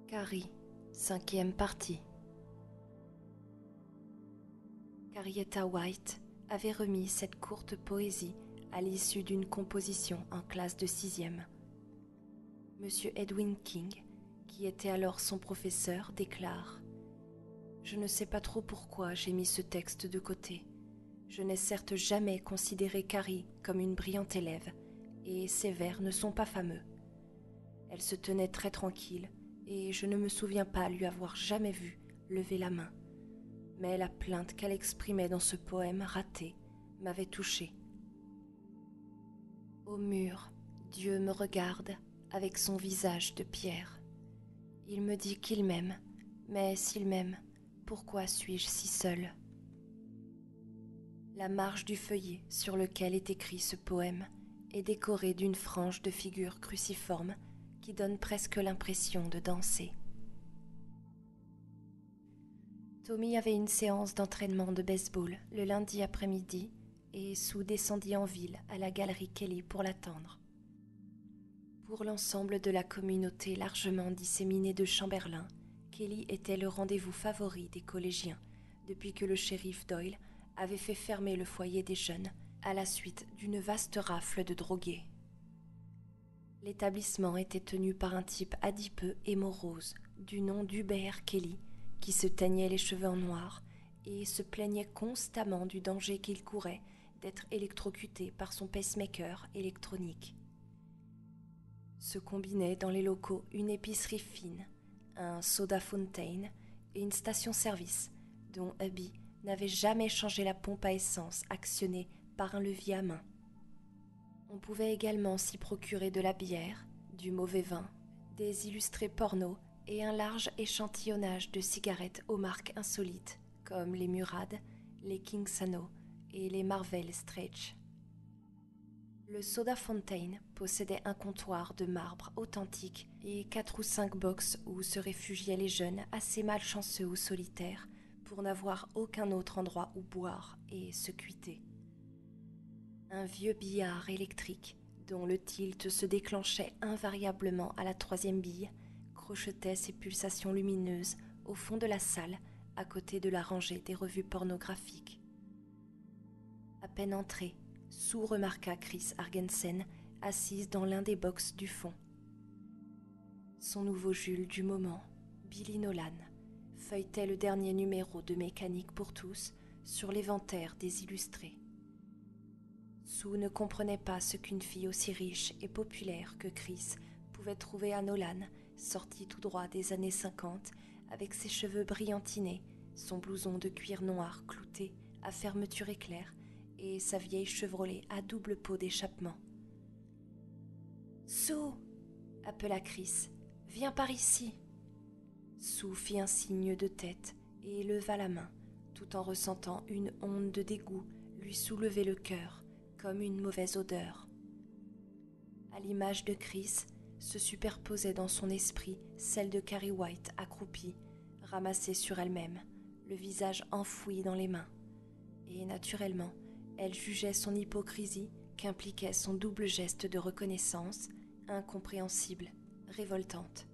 Carrie, 5e partie. Carrietta White avait remis cette courte poésie à l'issue d'une composition en classe de 6e. Monsieur Edwin King, qui était alors son professeur, déclare « Je ne sais pas trop pourquoi j'ai mis ce texte de côté. Je n'ai certes jamais considéré Carrie comme une brillante élève, et ses vers ne sont pas fameux. Elle se tenait très tranquille, et je ne me souviens pas lui avoir jamais vu lever la main. Mais la plainte qu'elle exprimait dans ce poème raté m'avait touchée. Au mur, Dieu me regarde avec son visage de pierre. Il me dit qu'il m'aime, mais s'il m'aime, pourquoi suis-je si seule ? La marge du feuillet sur lequel est écrit ce poème est décorée d'une frange de figures cruciformes qui donne presque l'impression de danser. Tommy avait une séance d'entraînement de baseball le lundi après-midi et Sue descendit en ville à la galerie Kelly pour l'attendre. Pour l'ensemble de la communauté largement disséminée de Chamberlain, Kelly était le rendez-vous favori des collégiens depuis que le shérif Doyle avait fait fermer le foyer des jeunes à la suite d'une vaste rafle de drogués. L'établissement était tenu par un type adipeux et morose du nom d'Hubert Kelly qui se teignait les cheveux en noir et se plaignait constamment du danger qu'il courait d'être électrocuté par son pacemaker électronique. Se combinaient dans les locaux une épicerie fine, un soda fountain et une station-service dont Hubby n'avait jamais changé la pompe à essence actionnée par un levier à main. On pouvait également s'y procurer de la bière, du mauvais vin, des illustrés porno et un large échantillonnage de cigarettes aux marques insolites comme les Murad, les Kingsano et les Marvel Stretch. Le Soda Fountain possédait un comptoir de marbre authentique et 4 ou 5 box où se réfugiaient les jeunes assez malchanceux ou solitaires pour n'avoir aucun autre endroit où boire et se cuiter. Un vieux billard électrique, dont le tilt se déclenchait invariablement à la 3e bille, crochetait ses pulsations lumineuses au fond de la salle, à côté de la rangée des revues pornographiques. À peine entrée, Sue remarqua Chris Argensen assise dans l'un des box du fond. Son nouveau Jules du moment, Billy Nolan, feuilletait le dernier numéro de Mécanique pour tous sur l'éventaire des illustrés. Sue ne comprenait pas ce qu'une fille aussi riche et populaire que Chris pouvait trouver à Nolan, sorti tout droit des années 50, avec ses cheveux brillantinés, son blouson de cuir noir clouté à fermeture éclair et sa vieille Chevrolet à double pot d'échappement. « Sue !» appela Chris. « Viens par ici !» Sue fit un signe de tête et leva la main, tout en ressentant une onde de dégoût lui soulever le cœur, comme une mauvaise odeur. À l'image de Chris, se superposait dans son esprit celle de Carrie White accroupie, ramassée sur elle-même, le visage enfoui dans les mains. Et naturellement, elle jugeait son hypocrisie qu'impliquait son double geste de reconnaissance, incompréhensible, révoltante.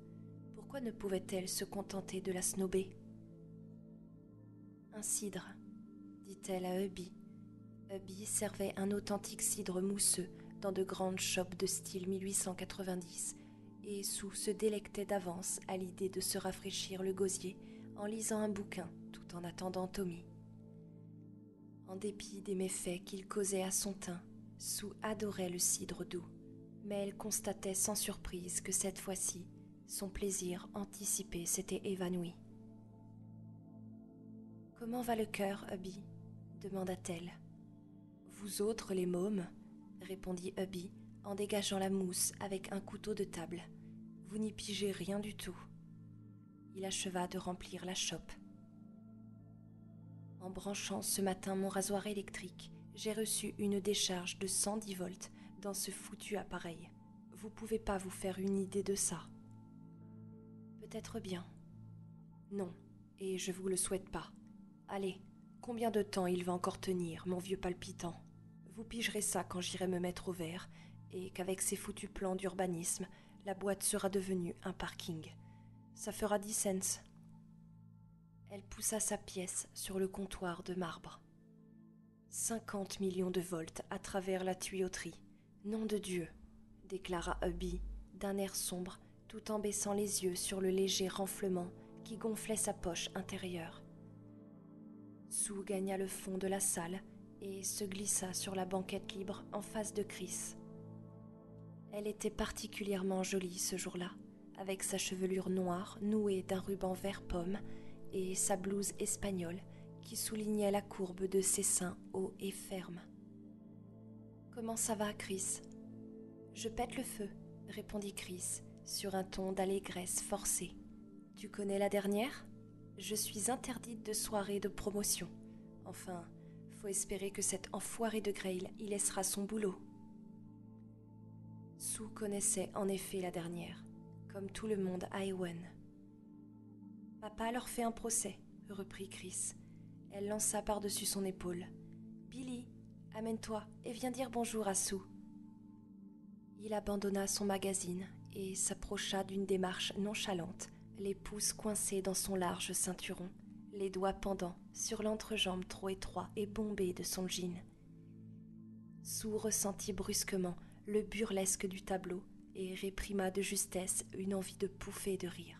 Pourquoi ne pouvait-elle se contenter de la snober ? « Un cidre, dit-elle à Hubby. Hubby servait un authentique cidre mousseux dans de grandes chopes de style 1890 et Sue se délectait d'avance à l'idée de se rafraîchir le gosier en lisant un bouquin tout en attendant Tommy. En dépit des méfaits qu'il causait à son teint, Sue adorait le cidre doux, mais elle constatait sans surprise que cette fois-ci, son plaisir anticipé s'était évanoui. « Comment va le cœur, Hubby ?» demanda-t-elle. « Vous autres, les mômes, » répondit Hubby en dégageant la mousse avec un couteau de table. « Vous n'y pigez rien du tout. » Il acheva de remplir la chope. « En branchant ce matin mon rasoir électrique, j'ai reçu une décharge de 110 volts dans ce foutu appareil. Vous pouvez pas vous faire une idée de ça. » Peut-être bien. Non, et je vous le souhaite pas. Allez, combien de temps il va encore tenir, mon vieux palpitant ? Vous pigerez ça quand j'irai me mettre au vert et qu'avec ces foutus plans d'urbanisme, la boîte sera devenue un parking. Ça fera 10 cents. Elle poussa sa pièce sur le comptoir de marbre. 50 millions de volts à travers la tuyauterie. Nom de Dieu, déclara Hubby d'un air sombre tout en baissant les yeux sur le léger renflement qui gonflait sa poche intérieure. Sue gagna le fond de la salle et se glissa sur la banquette libre en face de Chris. Elle était particulièrement jolie ce jour-là, avec sa chevelure noire nouée d'un ruban vert pomme et sa blouse espagnole qui soulignait la courbe de ses seins hauts et fermes. « Comment ça va, Chris ?»« Je pète le feu, » répondit Chris, sur un ton d'allégresse forcée. « Tu connais la dernière ? Je suis interdite de soirée de promotion. Enfin, faut espérer que cet enfoiré de Grail y laissera son boulot. » Sue connaissait en effet la dernière, comme tout le monde à Ewen. « Papa leur fait un procès, » reprit Chris. Elle lança par-dessus son épaule. « Billy, amène-toi et viens dire bonjour à Sue. » Il abandonna son magazine et s'approcha d'une démarche nonchalante, les pouces coincés dans son large ceinturon, les doigts pendants sur l'entrejambe trop étroit et bombé de son jean. Sue ressentit brusquement le burlesque du tableau et réprima de justesse une envie de pouffer de rire.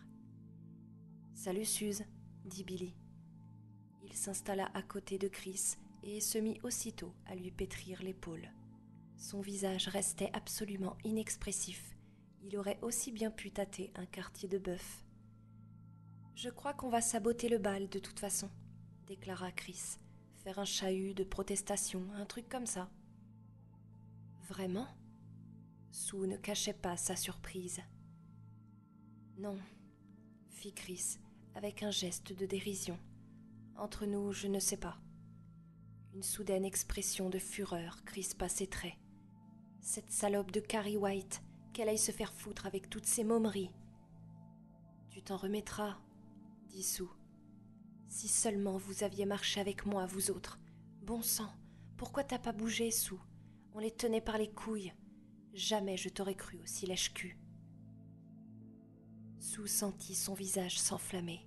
« Salut Suze, » dit Billy. Il s'installa à côté de Chris et se mit aussitôt à lui pétrir l'épaule. Son visage restait absolument inexpressif. Il aurait aussi bien pu tâter un quartier de bœuf. « Je crois qu'on va saboter le bal de toute façon, » déclara Chris. « Faire un chahut de protestation, un truc comme ça. »« Vraiment ?» Sue ne cachait pas sa surprise. « Non, » fit Chris, avec un geste de dérision. « Entre nous, je ne sais pas. » Une soudaine expression de fureur crispa ses traits. « Cette salope de Carrie White, qu'elle aille se faire foutre avec toutes ces momeries. »« Tu t'en remettras, » dit Sue. « Si seulement vous aviez marché avec moi, vous autres. Bon sang, pourquoi t'as pas bougé, Sue ? On les tenait par les couilles. Jamais je t'aurais cru aussi lèche-cul. » Sue sentit son visage s'enflammer.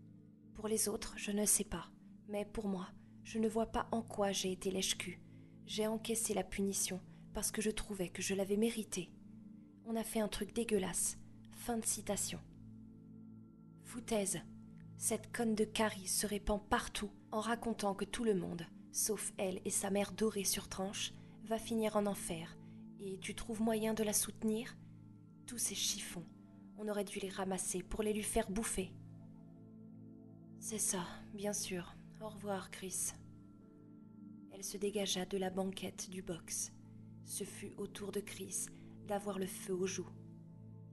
« Pour les autres, je ne sais pas, mais pour moi, je ne vois pas en quoi j'ai été lèche-cul. J'ai encaissé la punition parce que je trouvais que je l'avais méritée. On a fait un truc dégueulasse. Fin de citation. Foutaise. Cette conne de Carrie se répand partout en racontant que tout le monde, sauf elle et sa mère dorée sur tranche, va finir en enfer. Et tu trouves moyen de la soutenir ? Tous ces chiffons, on aurait dû les ramasser pour les lui faire bouffer. C'est ça, bien sûr. Au revoir, Chris. Elle se dégagea de la banquette du box. Ce fut au tour de Chris d'avoir le feu aux joues.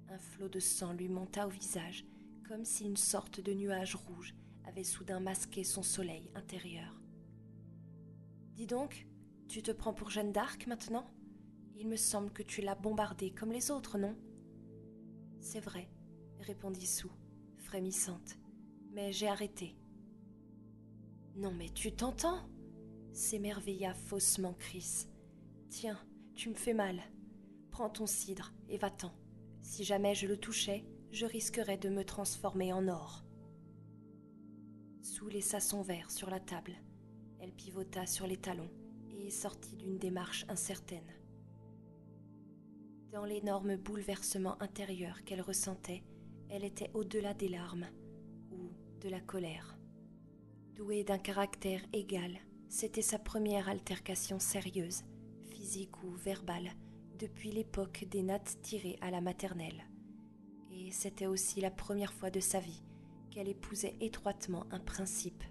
Un flot de sang lui monta au visage, comme si une sorte de nuage rouge avait soudain masqué son soleil intérieur. « Dis donc, tu te prends pour Jeanne d'Arc maintenant ? Il me semble que tu l'as bombardée comme les autres, non ?»« C'est vrai, » répondit Sue, frémissante, « mais j'ai arrêté. »« Non mais tu t'entends ?» s'émerveilla faussement Chris. « Tiens, tu me fais mal. Prends ton cidre et va-t'en. Si jamais je le touchais, je risquerais de me transformer en or. » Sue laissa son verre sur la table. Elle pivota sur les talons et sortit d'une démarche incertaine. Dans l'énorme bouleversement intérieur qu'elle ressentait, elle était au-delà des larmes ou de la colère. Douée d'un caractère égal, c'était sa première altercation sérieuse, physique ou verbale, depuis l'époque des nattes tirées à la maternelle. Et c'était aussi la première fois de sa vie qu'elle épousait étroitement un principe.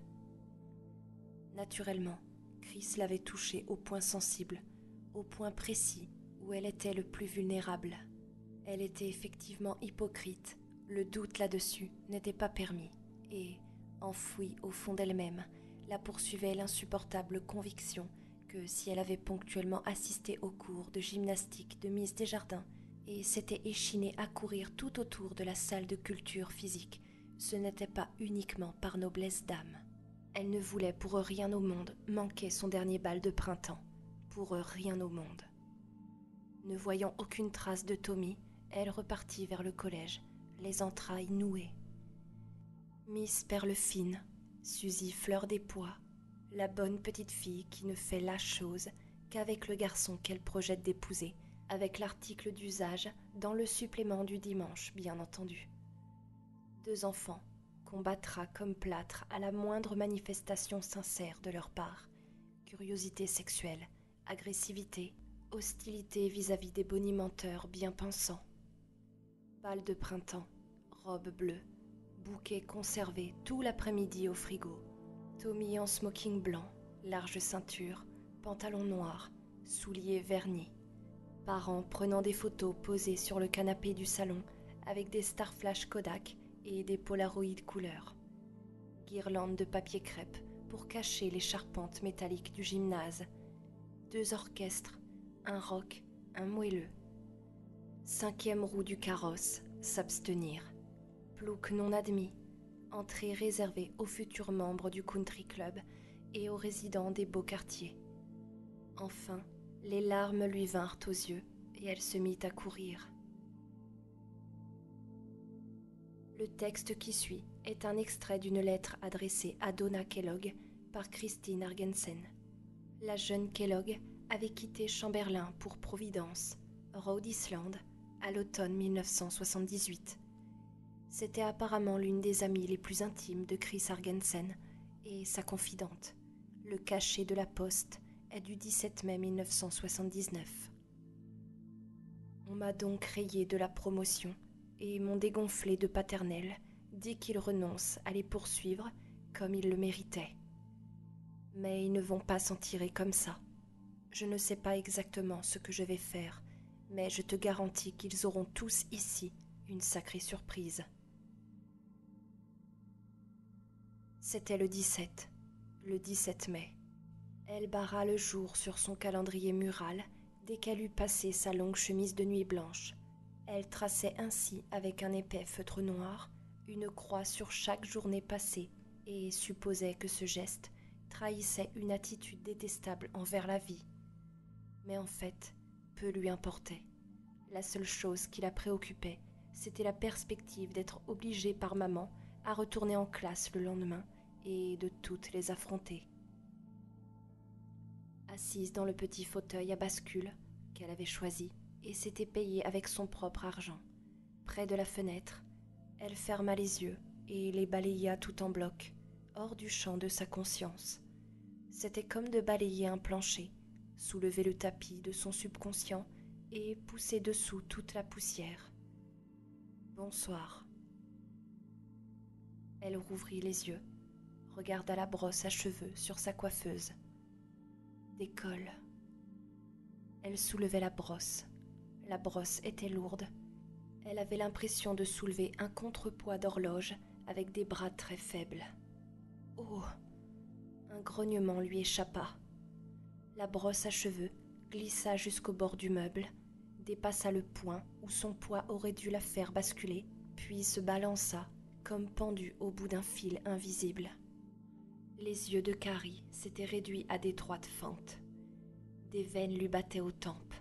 Naturellement, Chris l'avait touchée au point sensible, au point précis où elle était le plus vulnérable. Elle était effectivement hypocrite, le doute là-dessus n'était pas permis, et, enfouie au fond d'elle-même, la poursuivait l'insupportable conviction que si elle avait ponctuellement assisté aux cours de gymnastique de Miss Desjardins et s'était échinée à courir tout autour de la salle de culture physique, ce n'était pas uniquement par noblesse d'âme. Elle ne voulait pour rien au monde manquer son dernier bal de printemps, pour rien au monde. Ne voyant aucune trace de Tommy, elle repartit vers le collège, les entrailles nouées. Miss Perlefine, Suzy Fleur des Pois, la bonne petite fille qui ne fait la chose qu'avec le garçon qu'elle projette d'épouser, avec l'article d'usage dans le supplément du dimanche, bien entendu. 2 enfants qu'on battra comme plâtre à la moindre manifestation sincère de leur part. Curiosité sexuelle, agressivité, hostilité vis-à-vis des bonimenteurs bien pensants. Bal de printemps, robe bleue, bouquet conservé tout l'après-midi au frigo. Tommy en smoking blanc, large ceinture, pantalon noir, souliers vernis. Parents prenant des photos posées sur le canapé du salon avec des Starflash Kodak et des Polaroid couleur. Guirlande de papier crêpe pour cacher les charpentes métalliques du gymnase. 2 orchestres, un rock, un moelleux. 5e roue du carrosse, s'abstenir. Plouc non admis, entrée réservée aux futurs membres du country club et aux résidents des beaux quartiers. Enfin, les larmes lui vinrent aux yeux et elle se mit à courir. Le texte qui suit est un extrait d'une lettre adressée à Donna Kellogg par Christine Argensen. La jeune Kellogg avait quitté Chamberlain pour Providence, Rhode Island, à l'automne 1978. C'était apparemment l'une des amies les plus intimes de Chris Argensen et sa confidente. Le cachet de la poste est du 17 mai 1979. On m'a donc rayé de la promotion et m'ont dégonflé de paternelle dès qu'ils renoncent à les poursuivre comme ils le méritaient. Mais ils ne vont pas s'en tirer comme ça. Je ne sais pas exactement ce que je vais faire, mais je te garantis qu'ils auront tous ici une sacrée surprise. C'était le 17 mai. Elle barra le jour sur son calendrier mural dès qu'elle eut passé sa longue chemise de nuit blanche. Elle traçait ainsi avec un épais feutre noir une croix sur chaque journée passée et supposait que ce geste trahissait une attitude détestable envers la vie. Mais en fait, peu lui importait. La seule chose qui la préoccupait, c'était la perspective d'être obligée par maman à retourner en classe le lendemain et de toutes les affronter. Assise dans le petit fauteuil à bascule qu'elle avait choisi et s'était payé avec son propre argent, près de la fenêtre, elle ferma les yeux et les balaya tout en bloc, hors du champ de sa conscience. C'était comme de balayer un plancher, soulever le tapis de son subconscient et pousser dessous toute la poussière. Bonsoir. Elle rouvrit les yeux, regarda la brosse à cheveux sur sa coiffeuse. Des cols. Elle soulevait la brosse. La brosse était lourde. Elle avait l'impression de soulever un contrepoids d'horloge avec des bras très faibles. Oh! Un grognement lui échappa. La brosse à cheveux glissa jusqu'au bord du meuble, dépassa le point où son poids aurait dû la faire basculer, puis se balança comme pendue au bout d'un fil invisible. Les yeux de Carrie s'étaient réduits à d'étroites fentes. Des veines lui battaient aux tempes.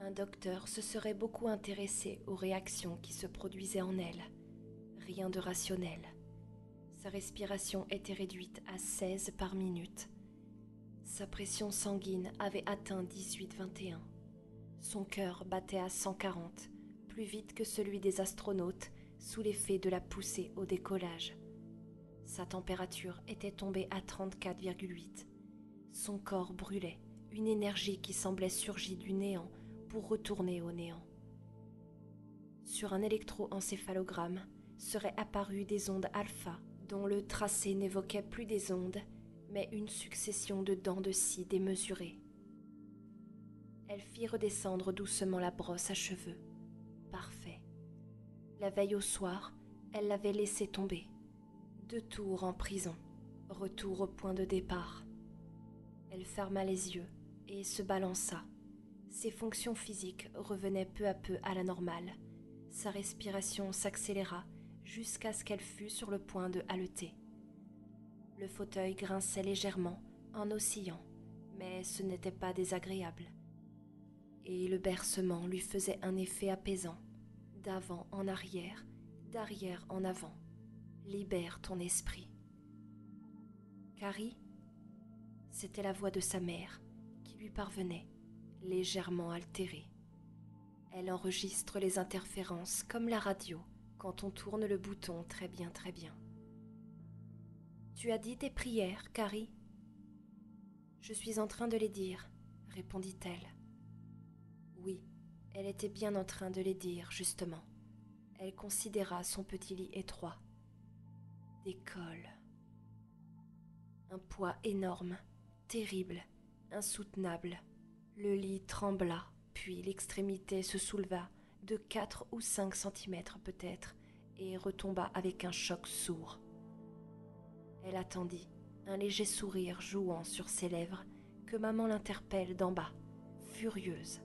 Un docteur se serait beaucoup intéressé aux réactions qui se produisaient en elle. Rien de rationnel. Sa respiration était réduite à 16 par minute. Sa pression sanguine avait atteint 18-21. Son cœur battait à 140, plus vite que celui des astronautes sous l'effet de la poussée au décollage. Sa température était tombée à 34,8. Son corps brûlait, une énergie qui semblait surgir du néant pour retourner au néant. Sur un électroencéphalogramme seraient apparues des ondes alpha dont le tracé n'évoquait plus des ondes, mais une succession de dents de scie démesurées. Elle fit redescendre doucement la brosse à cheveux. Parfait. La veille au soir, elle l'avait laissé tomber. 2 tours en prison, retour au point de départ. Elle ferma les yeux et se balança. Ses fonctions physiques revenaient peu à peu à la normale. Sa respiration s'accéléra jusqu'à ce qu'elle fût sur le point de haleter. Le fauteuil grinçait légèrement en oscillant, mais ce n'était pas désagréable. Et le bercement lui faisait un effet apaisant, d'avant en arrière, d'arrière en avant. Libère ton esprit. Carrie, c'était la voix de sa mère qui lui parvenait, légèrement altérée. Elle enregistre les interférences comme la radio quand on tourne le bouton très bien, très bien. Tu as dit tes prières, Carrie ? Je suis en train de les dire, répondit-elle. Oui, elle était bien en train de les dire, justement. Elle considéra son petit lit étroit. Des cols. Un poids énorme, terrible, insoutenable. Le lit trembla, puis l'extrémité se souleva de 4 ou 5 centimètres peut-être et retomba avec un choc sourd. Elle attendit, un léger sourire jouant sur ses lèvres, que maman l'interpelle d'en bas, furieuse.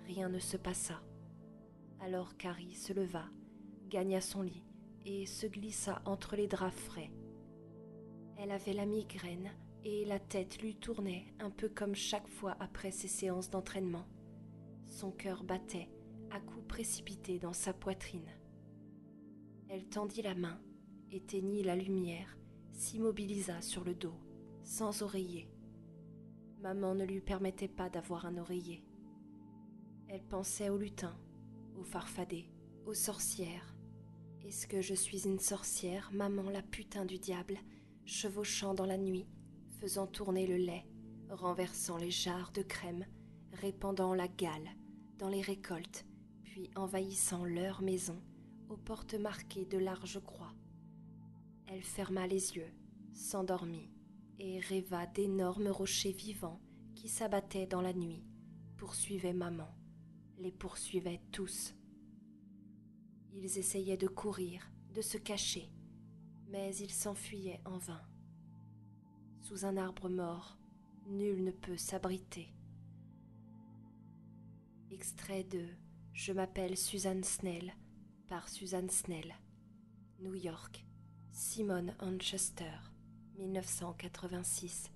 Rien ne se passa. Alors Carrie se leva, gagna son lit et se glissa entre les draps frais. Elle avait la migraine et la tête lui tournait un peu comme chaque fois après ses séances d'entraînement. Son cœur battait à coups précipités dans sa poitrine. Elle tendit la main, éteignit la lumière, s'immobilisa sur le dos, sans oreiller. Maman ne lui permettait pas d'avoir un oreiller. Elle pensait au lutin, aux farfadets, aux sorcières. Est-ce que je suis une sorcière, maman la putain du diable, chevauchant dans la nuit, faisant tourner le lait, renversant les jarres de crème, répandant la gale dans les récoltes, puis envahissant leur maison aux portes marquées de larges croix. Elle ferma les yeux, s'endormit et rêva d'énormes rochers vivants qui s'abattaient dans la nuit, poursuivaient maman, les poursuivaient tous. Ils essayaient de courir, de se cacher, mais ils s'enfuyaient en vain. Sous un arbre mort, nul ne peut s'abriter. Extrait de « Je m'appelle Suzanne Snell » par Suzanne Snell, New York, Simon Manchester, 1986.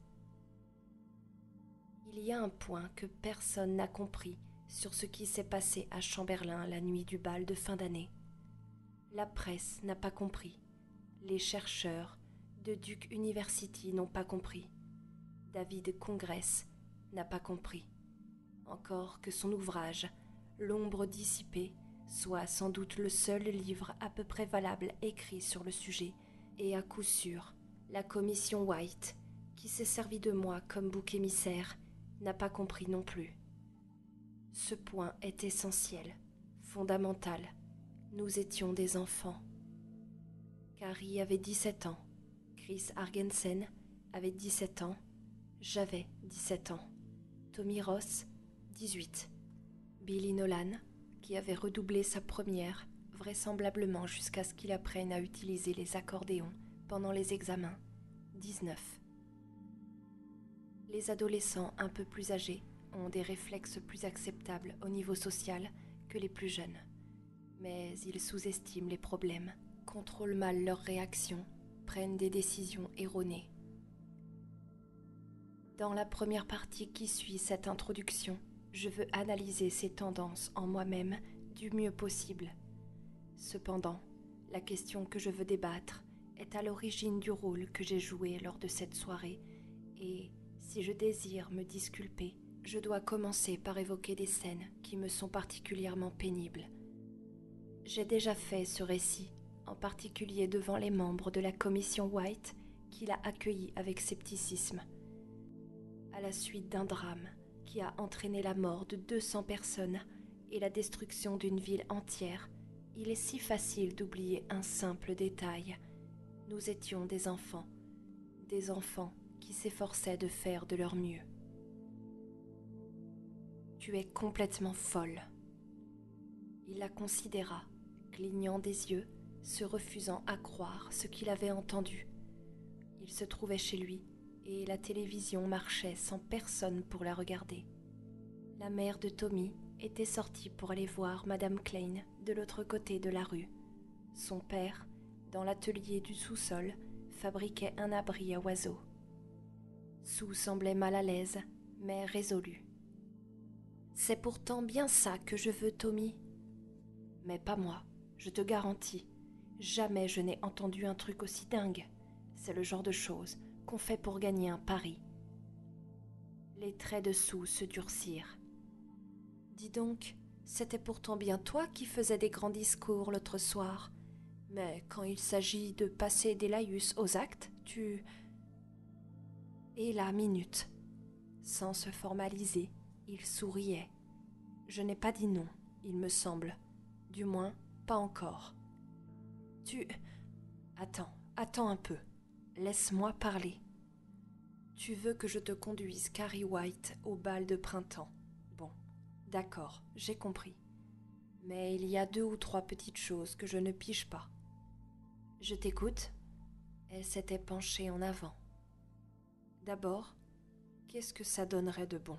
Il y a un point que personne n'a compris sur ce qui s'est passé à Chamberlain la nuit du bal de fin d'année. La presse n'a pas compris. Les chercheurs de Duke University n'ont pas compris. David Congress n'a pas compris. Encore que son ouvrage, L'ombre dissipée, soit sans doute le seul livre à peu près valable écrit sur le sujet, et à coup sûr, la commission White, qui s'est servi de moi comme bouc émissaire, n'a pas compris non plus. Ce point est essentiel, fondamental. Nous étions des enfants. Carrie avait 17 ans, Chris Argensen avait 17 ans, j'avais 17 ans, Tommy Ross, 18. Billy Nolan, qui avait redoublé sa première, vraisemblablement jusqu'à ce qu'il apprenne à utiliser les accordéons pendant les examens, 19. Les adolescents un peu plus âgés ont des réflexes plus acceptables au niveau social que les plus jeunes, mais ils sous-estiment les problèmes, contrôlent mal leurs réactions, prennent des décisions erronées. Dans la première partie qui suit cette introduction, je veux analyser ces tendances en moi-même du mieux possible. Cependant, la question que je veux débattre est à l'origine du rôle que j'ai joué lors de cette soirée et, si je désire me disculper, je dois commencer par évoquer des scènes qui me sont particulièrement pénibles. J'ai déjà fait ce récit, en particulier devant les membres de la commission White qui l'a accueilli avec scepticisme. À la suite d'un drame qui a entraîné la mort de 200 personnes et la destruction d'une ville entière, il est si facile d'oublier un simple détail. Nous étions des enfants qui s'efforçaient de faire de leur mieux. Tu es complètement folle. Il la considéra, clignant des yeux, se refusant à croire ce qu'il avait entendu. Il se trouvait chez lui, et la télévision marchait sans personne pour la regarder. La mère de Tommy était sortie pour aller voir Madame Klein de l'autre côté de la rue. Son père, dans l'atelier du sous-sol, fabriquait un abri à oiseaux. Sue semblait mal à l'aise, mais résolue. « C'est pourtant bien ça que je veux, Tommy. » « Mais pas moi, je te garantis. Jamais je n'ai entendu un truc aussi dingue. C'est le genre de choses qu'on fait pour gagner un pari. » Les traits de Sue se durcirent. « Dis donc, c'était pourtant bien toi qui faisais des grands discours l'autre soir. Mais quand il s'agit de passer des laïus aux actes, tu... » Et la minute. Sans se formaliser, il souriait. Je n'ai pas dit non, il me semble. Du moins, pas encore. Tu... Attends un peu. Laisse-moi parler. Tu veux que je te conduise, Carrie White, au bal de printemps. Bon, d'accord, j'ai compris. Mais il y a 2 ou 3 petites choses que je ne pige pas. Je t'écoute. Elle s'était penchée en avant. D'abord, qu'est-ce que ça donnerait de bon?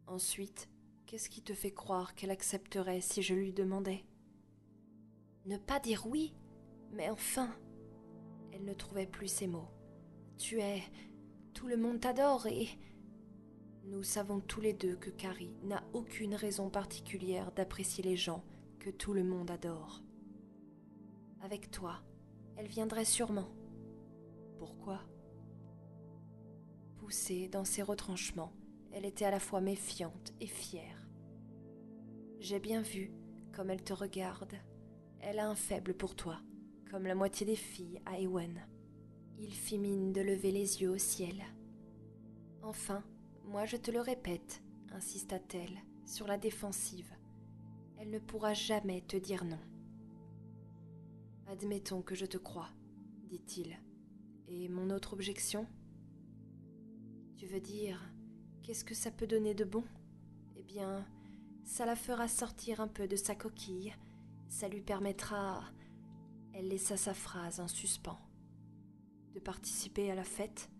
Ensuite, qu'est-ce qui te fait croire qu'elle accepterait si je lui demandais? Ne pas dire oui, mais enfin... Elle ne trouvait plus ses mots. Tu es... Tout le monde t'adore et... Nous savons tous les deux que Carrie n'a aucune raison particulière d'apprécier les gens que tout le monde adore. Avec toi, elle viendrait sûrement. Pourquoi? Poussée dans ses retranchements, elle était à la fois méfiante et fière. J'ai bien vu comme elle te regarde. Elle a un faible pour toi, comme la moitié des filles à Ewen. Il fit mine de lever les yeux au ciel. Enfin, moi je te le répète, insista-t-elle, sur la défensive. Elle ne pourra jamais te dire non. Admettons que je te crois, dit-il. Et mon autre objection? Tu veux dire, qu'est-ce que ça peut donner de bon? Eh bien, ça la fera sortir un peu de sa coquille. Ça lui permettra... Elle laissa sa phrase en suspens. De participer à la fête?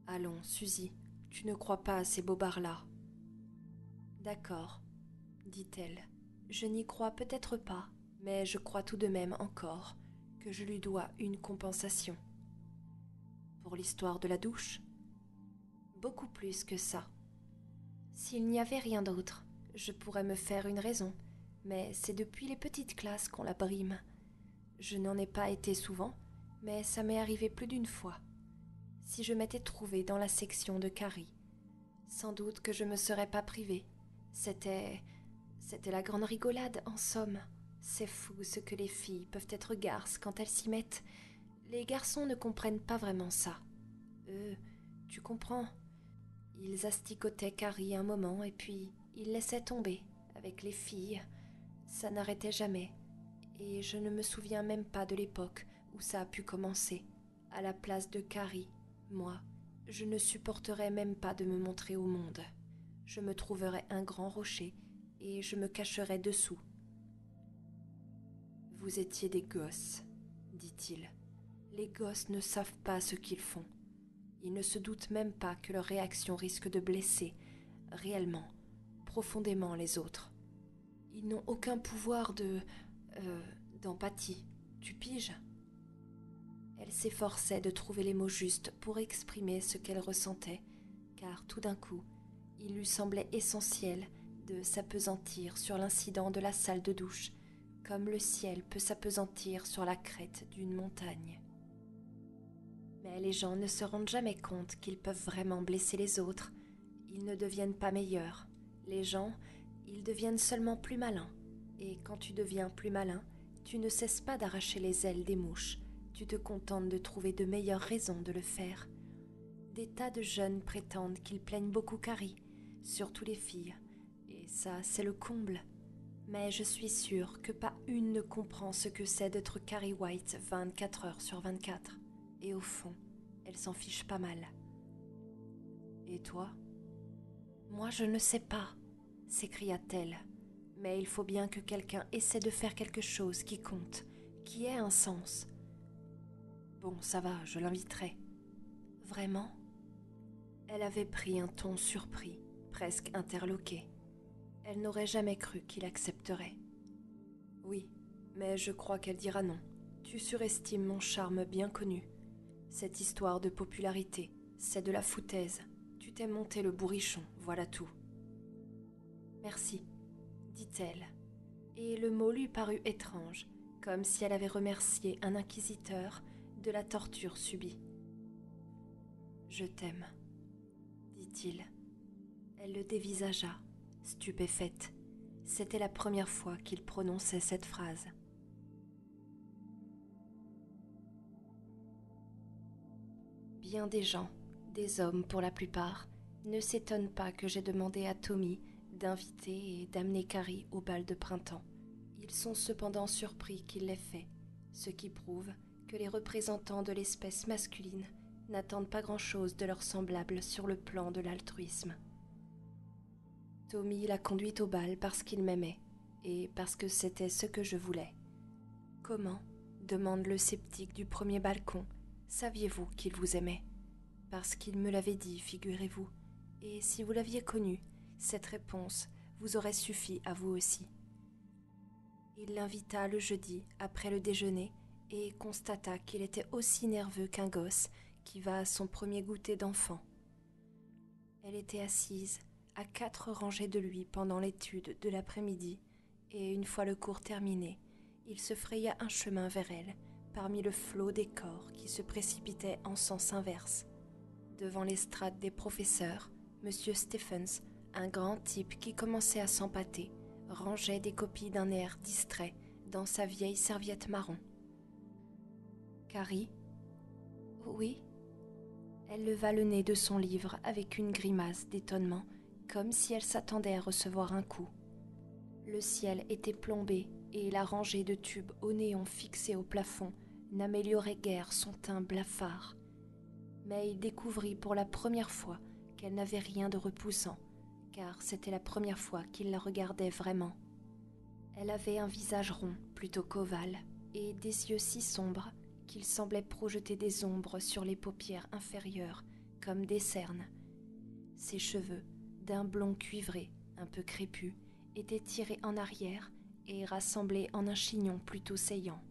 Allons, Suzy, tu ne crois pas à ces bobards-là. D'accord, dit-elle. Je n'y crois peut-être pas, mais je crois tout de même encore que je lui dois une compensation. Pour l'histoire de la douche? Beaucoup plus que ça. S'il n'y avait rien d'autre, je pourrais me faire une raison, mais c'est depuis les petites classes qu'on la brime. Je n'en ai pas été souvent, mais ça m'est arrivé plus d'une fois. Si je m'étais trouvée dans la section de Carrie, sans doute que je me serais pas privée. C'était la grande rigolade, en somme. C'est fou ce que les filles peuvent être garces quand elles s'y mettent. Les garçons ne comprennent pas vraiment ça. Eux, tu comprends. Ils asticotaient Carrie un moment et puis ils laissaient tomber. Avec les filles, ça n'arrêtait jamais. Et je ne me souviens même pas de l'époque où ça a pu commencer. À la place de Carrie, moi, je ne supporterais même pas de me montrer au monde. Je me trouverais un grand rocher et je me cacherais dessous. « Vous étiez des gosses, dit-il. Les gosses ne savent pas ce qu'ils font. Ils ne se doutent même pas que leur réaction risque de blesser, réellement, profondément les autres. Ils n'ont aucun pouvoir d'empathie. Tu piges ? » Elle s'efforçait de trouver les mots justes pour exprimer ce qu'elle ressentait, car tout d'un coup, il lui semblait essentiel de s'appesantir sur l'incident de la salle de douche, comme le ciel peut s'appesantir sur la crête d'une montagne. Mais les gens ne se rendent jamais compte qu'ils peuvent vraiment blesser les autres. Ils ne deviennent pas meilleurs. Les gens, ils deviennent seulement plus malins. Et quand tu deviens plus malin, tu ne cesses pas d'arracher les ailes des mouches. Tu te contentes de trouver de meilleures raisons de le faire. Des tas de jeunes prétendent qu'ils plaignent beaucoup Carrie, surtout les filles. Et ça, c'est le comble. Mais je suis sûre que pas une ne comprend ce que c'est d'être Carrie White 24 heures sur 24. Et au fond, elle s'en fiche pas mal. Et toi ? Moi, je ne sais pas, s'écria-t-elle. Mais il faut bien que quelqu'un essaie de faire quelque chose qui compte, qui ait un sens. Bon, ça va, je l'inviterai. Vraiment ? Elle avait pris un ton surpris, presque interloqué. Elle n'aurait jamais cru qu'il accepterait. Oui, mais je crois qu'elle dira non. Tu surestimes mon charme bien connu. Cette histoire de popularité, c'est de la foutaise. Tu t'es monté le bourrichon, voilà tout. Merci, dit-elle, et le mot lui parut étrange, comme si elle avait remercié un inquisiteur de la torture subie. « Je t'aime, » dit-il. Elle le dévisagea, stupéfaite. C'était la première fois qu'il prononçait cette phrase. Bien des gens, des hommes pour la plupart, ne s'étonnent pas que j'ai demandé à Tommy d'inviter et d'amener Carrie au bal de printemps. Ils sont cependant surpris qu'il l'ait fait, ce qui prouve que les représentants de l'espèce masculine n'attendent pas grand-chose de leurs semblables sur le plan de l'altruisme. Tommy l'a conduite au bal parce qu'il m'aimait et parce que c'était ce que je voulais. « Comment ?» demande le sceptique du premier balcon. « Saviez-vous qu'il vous aimait ?» Parce qu'il me l'avait dit, figurez-vous. Et si vous l'aviez connu, cette réponse vous aurait suffi à vous aussi. Il l'invita le jeudi après le déjeuner et constata qu'il était aussi nerveux qu'un gosse qui va à son premier goûter d'enfant. Elle était assise à 4 rangées de lui pendant l'étude de l'après-midi et une fois le cours terminé, il se fraya un chemin vers elle parmi le flot des corps qui se précipitaient en sens inverse. Devant l'estrade des professeurs, M. Stephens, un grand type qui commençait à s'empâter, rangeait des copies d'un air distrait dans sa vieille serviette marron. « Carrie ?»« Oui ?» Elle leva le nez de son livre avec une grimace d'étonnement, comme si elle s'attendait à recevoir un coup. Le ciel était plombé et la rangée de tubes au néon fixés au plafond n'améliorait guère son teint blafard. Mais il découvrit pour la première fois qu'elle n'avait rien de repoussant, car c'était la première fois qu'il la regardait vraiment. Elle avait un visage rond, plutôt qu'ovale, et des yeux si sombres qu'il semblait projeter des ombres sur les paupières inférieures, comme des cernes. Ses cheveux, d'un blond cuivré, un peu crépus, étaient tirés en arrière et rassemblés en un chignon plutôt saillant.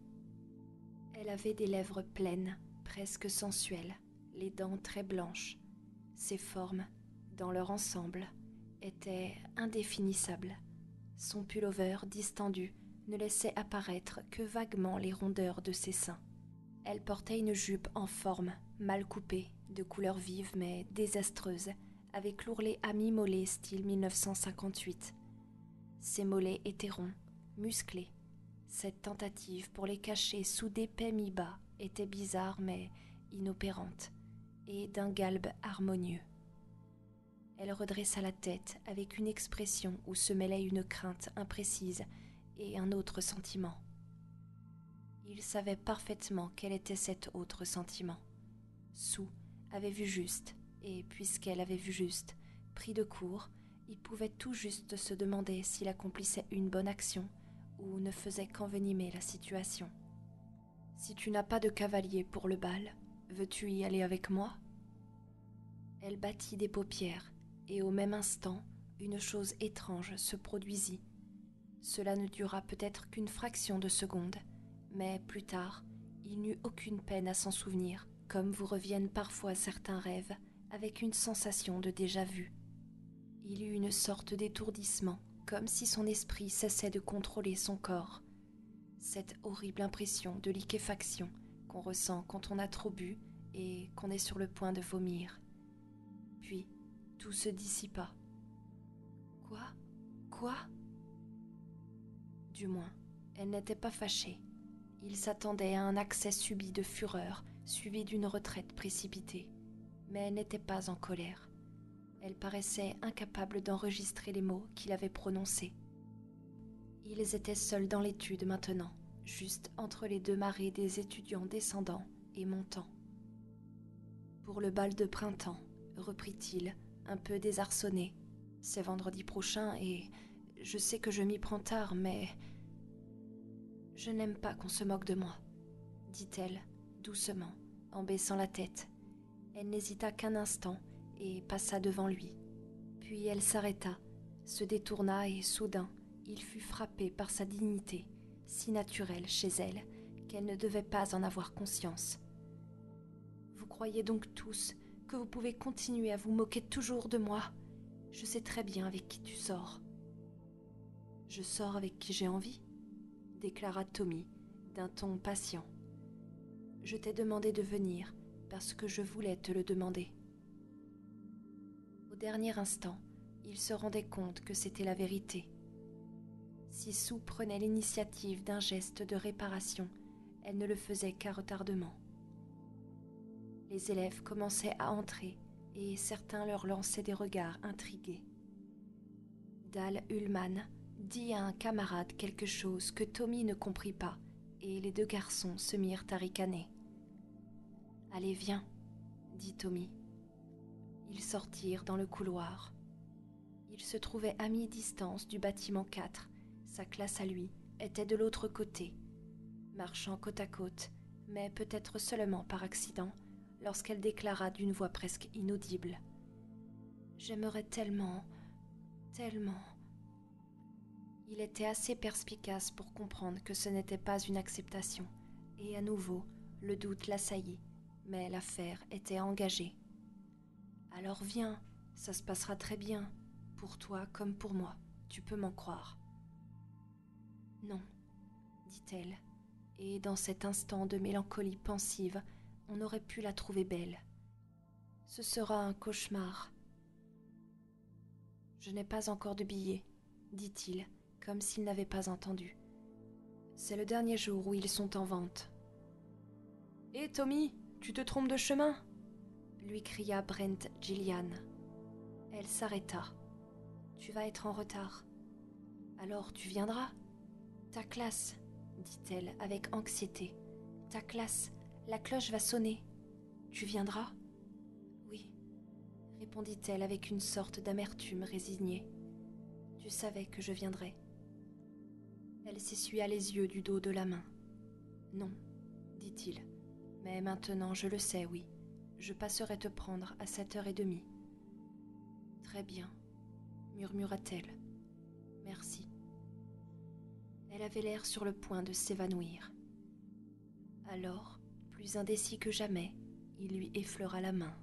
Elle avait des lèvres pleines, presque sensuelles, les dents très blanches. Ses formes, dans leur ensemble, étaient indéfinissables. Son pullover distendu ne laissait apparaître que vaguement les rondeurs de ses seins. Elle portait une jupe en forme, mal coupée, de couleur vive mais désastreuse, avec l'ourlet à mi-mollet style 1958. Ses mollets étaient ronds, musclés. Cette tentative pour les cacher sous d'épais mi-bas était bizarre mais inopérante, et d'un galbe harmonieux. Elle redressa la tête avec une expression où se mêlait une crainte imprécise et un autre sentiment. Il savait parfaitement quel était cet autre sentiment. Sue avait vu juste, et puisqu'elle avait vu juste, pris de court, il pouvait tout juste se demander s'il accomplissait une bonne action ou ne faisait qu'envenimer la situation. « Si tu n'as pas de cavalier pour le bal, veux-tu y aller avec moi ?» Elle battit des paupières, et au même instant, une chose étrange se produisit. Cela ne dura peut-être qu'une fraction de seconde, mais plus tard, il n'eut aucune peine à s'en souvenir, comme vous reviennent parfois certains rêves, avec une sensation de déjà-vu. Il eut une sorte d'étourdissement, comme si son esprit cessait de contrôler son corps. Cette horrible impression de liquéfaction qu'on ressent quand on a trop bu et qu'on est sur le point de vomir. Puis, tout se dissipa. Quoi ? Du moins, elle n'était pas fâchée. Il s'attendait à un accès subit de fureur, suivi d'une retraite précipitée. Mais elle n'était pas en colère. Elle paraissait incapable d'enregistrer les mots qu'il avait prononcés. Ils étaient seuls dans l'étude maintenant, juste entre les deux marées des étudiants descendants et montants. « Pour le bal de printemps, reprit-il, un peu désarçonné. C'est vendredi prochain et je sais que je m'y prends tard, mais... Je n'aime pas qu'on se moque de moi, dit-elle, doucement, en baissant la tête. Elle n'hésita qu'un instant et passa devant lui. Puis elle s'arrêta, se détourna et soudain, il fut frappé par sa dignité, si naturelle chez elle qu'elle ne devait pas en avoir conscience. « Vous croyez donc tous que vous pouvez continuer à vous moquer toujours de moi ? Je sais très bien avec qui tu sors. »« Je sors avec qui j'ai envie, » déclara Tommy, d'un ton patient. « Je t'ai demandé de venir parce que je voulais te le demander. » Au dernier instant, il se rendait compte que c'était la vérité. Si Sue prenait l'initiative d'un geste de réparation, elle ne le faisait qu'à retardement. Les élèves commençaient à entrer et certains leur lançaient des regards intrigués. Dal Ullman dit à un camarade quelque chose que Tommy ne comprit pas et les deux garçons se mirent à ricaner. « Allez, viens, » dit Tommy. Ils sortirent dans le couloir. Il se trouvait à mi-distance du bâtiment 4. Sa classe à lui était de l'autre côté, marchant côte à côte, mais peut-être seulement par accident, lorsqu'elle déclara d'une voix presque inaudible. « J'aimerais tellement, tellement... » Il était assez perspicace pour comprendre que ce n'était pas une acceptation, et à nouveau, le doute l'assaillit, mais l'affaire était engagée. « Alors viens, ça se passera très bien, pour toi comme pour moi, tu peux m'en croire. » « Non, » dit-elle, et dans cet instant de mélancolie pensive, on aurait pu la trouver belle. « Ce sera un cauchemar. »« Je n'ai pas encore de billets, » dit-il, comme s'il n'avait pas entendu. « C'est le dernier jour où ils sont en vente. »« Hé Tommy, tu te trompes de chemin !» lui cria Brent Gillian. Elle s'arrêta. « Tu vas être en retard. »« Alors tu viendras ?»« Ta classe, » dit-elle avec anxiété. « Ta classe, la cloche va sonner. Tu viendras ?»« Oui, » répondit-elle avec une sorte d'amertume résignée. « Tu savais que je viendrais. » Elle s'essuya les yeux du dos de la main. « Non, » dit-il, « mais maintenant je le sais, oui. Je passerai te prendre à 7h30. »« Très bien, » murmura-t-elle. « Merci. » Elle avait l'air sur le point de s'évanouir. Alors, plus indécis que jamais, il lui effleura la main.